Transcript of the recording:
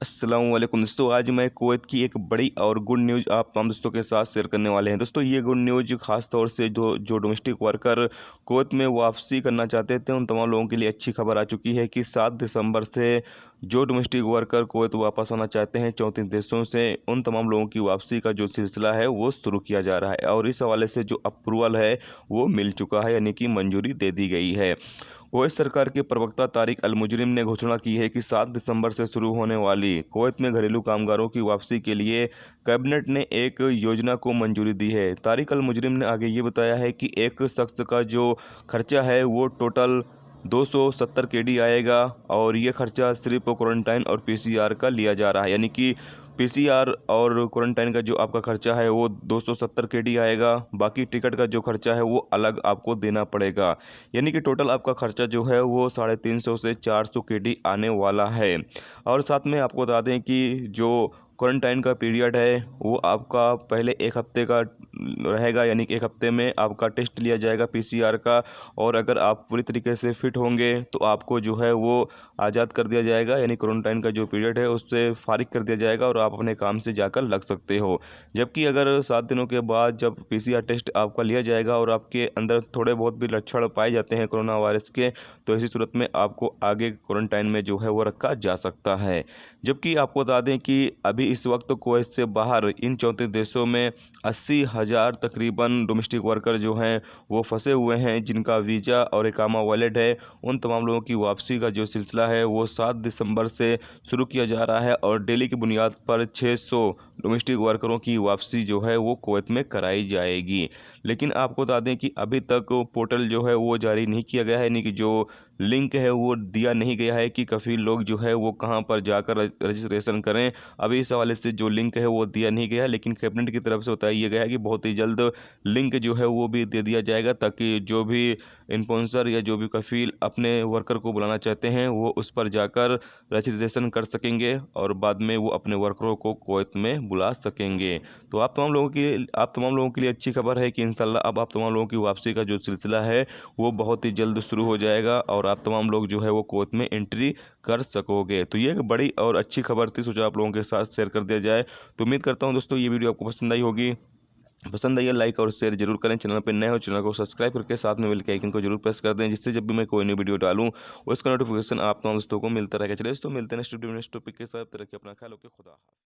अस्सलाम वालेकुम दोस्तों। आज मैं कुवैत की एक बड़ी और गुड न्यूज़ आप तमाम दोस्तों के साथ शेयर करने वाले हैं। दोस्तों ये गुड न्यूज़ खास तौर से जो डोमेस्टिक वर्कर कुवैत में वापसी करना चाहते थे उन तमाम लोगों के लिए अच्छी खबर आ चुकी है कि 7 दिसंबर से जो डोमेस्टिक वर्कर कुवैत वापस आना चाहते हैं 34 देशों से, उन तमाम लोगों की वापसी का जो सिलसिला है वो शुरू किया जा रहा है और इस हवाले से जो अप्रूवल है वो मिल चुका है, यानी कि मंजूरी दे दी गई है। कुवैत सरकार के प्रवक्ता तारिक अल मुजरिम ने घोषणा की है कि 7 दिसंबर से शुरू होने वाली कुवैत में घरेलू कामगारों की वापसी के लिए कैबिनेट ने एक योजना को मंजूरी दी है। तारिक अल मुजरिम ने आगे ये बताया है कि एक शख्स का जो खर्चा है वो टोटल 270 केडी आएगा और ये खर्चा सिर्फ क्वारंटाइन और पीसीआर का लिया जा रहा है, यानी कि पीसीआर और क्वारंटाइन का जो आपका खर्चा है वो 270 केडी आएगा। बाकी टिकट का जो खर्चा है वो अलग आपको देना पड़ेगा, यानी कि टोटल आपका खर्चा जो है वो 350 से 400 केडी आने वाला है। और साथ में आपको बता दें कि जो क्वारंटाइन का पीरियड है वो आपका पहले 1 हफ्ते का रहेगा, यानी कि 1 हफ्ते में आपका टेस्ट लिया जाएगा पीसीआर का, और अगर आप पूरी तरीके से फिट होंगे तो आपको जो है वो आज़ाद कर दिया जाएगा, यानी क्वारंटाइन का जो पीरियड है उससे फारिग कर दिया जाएगा और आप अपने काम से जाकर लग सकते हो। जबकि अगर 7 दिनों के बाद जब पीसीआर टेस्ट आपका लिया जाएगा और आपके अंदर थोड़े बहुत भी लक्षण पाए जाते हैं कोरोना वायरस के, तो ऐसी सूरत में आपको आगे क्वारंटाइन में जो है वो रखा जा सकता है। जबकि आपको बता दें कि अभी इस वक्त कुवैत से बाहर इन 34 देशों में 80,000 तकरीबन डोमेस्टिक वर्कर जो हैं वो फंसे हुए हैं, जिनका वीज़ा और इकामा वैलिड है। उन तमाम लोगों की वापसी का जो सिलसिला है वो 7 दिसंबर से शुरू किया जा रहा है और डेली की बुनियाद पर 600 डोमेस्टिक वर्करों की वापसी जो है वो कुवैत में कराई जाएगी। लेकिन आपको बता दें कि अभी तक पोर्टल जो है वो जारी नहीं किया गया है, यानी कि जो लिंक है वो दिया नहीं गया है कि कफ़ील लोग जो है वो कहाँ पर जाकर रजिस्ट्रेशन करें। अभी इस हवाले से जो लिंक है वो दिया नहीं गया है, लेकिन कैबिनेट की तरफ से बताया गया है कि बहुत ही जल्द लिंक जो है वो भी दे दिया जाएगा, ताकि जो भी स्पॉन्सर या जो भी कफ़ील अपने वर्कर को बुलाना चाहते हैं वो उस पर जाकर रजिस्ट्रेशन कर सकेंगे और बाद में वो अपने वर्करों को कुवैत में बुला सकेंगे। तो आप तमाम लोगों के लिए अच्छी खबर है कि इंशाल्लाह अब आप तमाम लोगों की वापसी का जो सिलसिला है वो बहुत ही जल्द शुरू हो जाएगा और आप तमाम लोग जो है वो कुवैत में एंट्री कर सकोगे। तो ये एक बड़ी और अच्छी खबर थी, सोचा आप लोगों के साथ शेयर कर दिया जाए। तो उम्मीद करता हूँ दोस्तों ये वीडियो आपको पसंद आई होगी। पसंद आई है लाइक और शेयर जरूर करें। चैनल पर नए हो चैनल को सब्सक्राइब करके साथ में बेल के आइकन को जरूर प्रेस कर दें, जिससे जब भी मैं कोई नई वीडियो डालूं उसका नोटिफिकेशन आप तमाम दोस्तों को मिलता रहेगा। चलिए दोस्तों मिलते हैं नेक्स्ट वीडियो में नेक्स्ट टॉपिक के साथ। रखिए अपना ख्याल, ओके, खुदा हाफिज़।